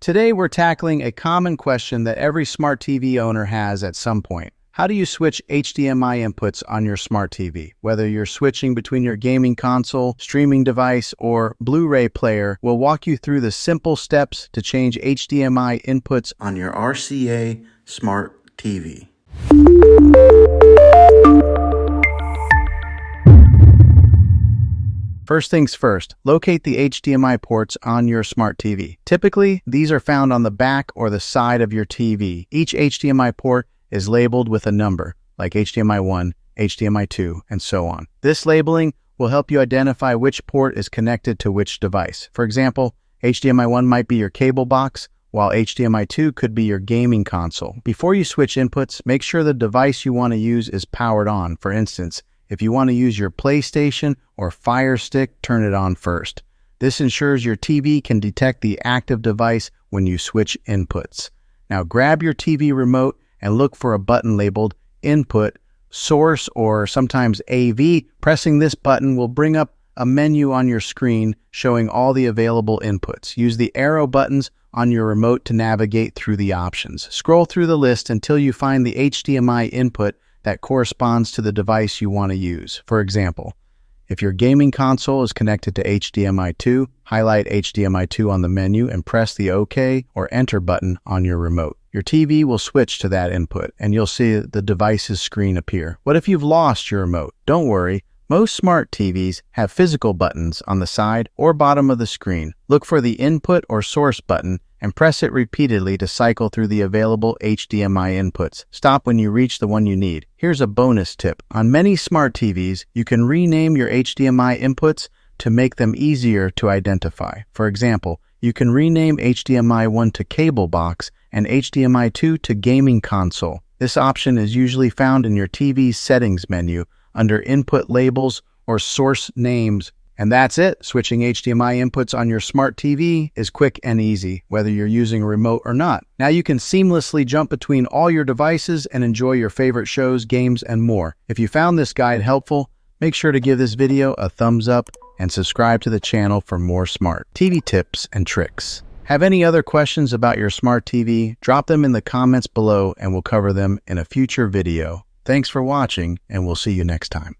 Today we're tackling a common question that every smart TV owner has at some point. How do you switch HDMI inputs on your smart TV? Whether you're switching between your gaming console, streaming device, or Blu-ray player, we'll walk you through the simple steps to change HDMI inputs on your RCA Smart TV. First things first, locate the HDMI ports on your smart TV. Typically, these are found on the back or the side of your TV. Each HDMI port is labeled with a number, like HDMI 1, HDMI 2, and so on. This labeling will help you identify which port is connected to which device. For example, HDMI 1 might be your cable box, while HDMI 2 could be your gaming console. Before you switch inputs, make sure the device you want to use is powered on. For instance, if you want to use your PlayStation or Fire Stick, turn it on first. This ensures your TV can detect the active device when you switch inputs. Now grab your TV remote and look for a button labeled Input, Source, or sometimes AV. Pressing this button will bring up a menu on your screen showing all the available inputs. Use the arrow buttons on your remote to navigate through the options. Scroll through the list until you find the HDMI input that corresponds to the device you want to use. For example, if your gaming console is connected to HDMI 2, highlight HDMI 2 on the menu and press the OK or Enter button on your remote. Your TV will switch to that input and you'll see the device's screen appear. What if you've lost your remote? Don't worry. Most smart TVs have physical buttons on the side or bottom of the screen. Look for the Input or Source button and press it repeatedly to cycle through the available HDMI inputs. Stop when you reach the one you need. Here's a bonus tip. On many smart TVs, you can rename your HDMI inputs to make them easier to identify. For example, you can rename HDMI 1 to cable box and HDMI 2 to gaming console. This option is usually found in your TV's settings menu under Input Labels or Source Names. And that's it. Switching HDMI inputs on your smart TV is quick and easy, whether you're using a remote or not. Now you can seamlessly jump between all your devices and enjoy your favorite shows, games, and more. If you found this guide helpful, make sure to give this video a thumbs up and subscribe to the channel for more smart TV tips and tricks. Have any other questions about your smart TV? Drop them in the comments below and we'll cover them in a future video. Thanks for watching, and we'll see you next time.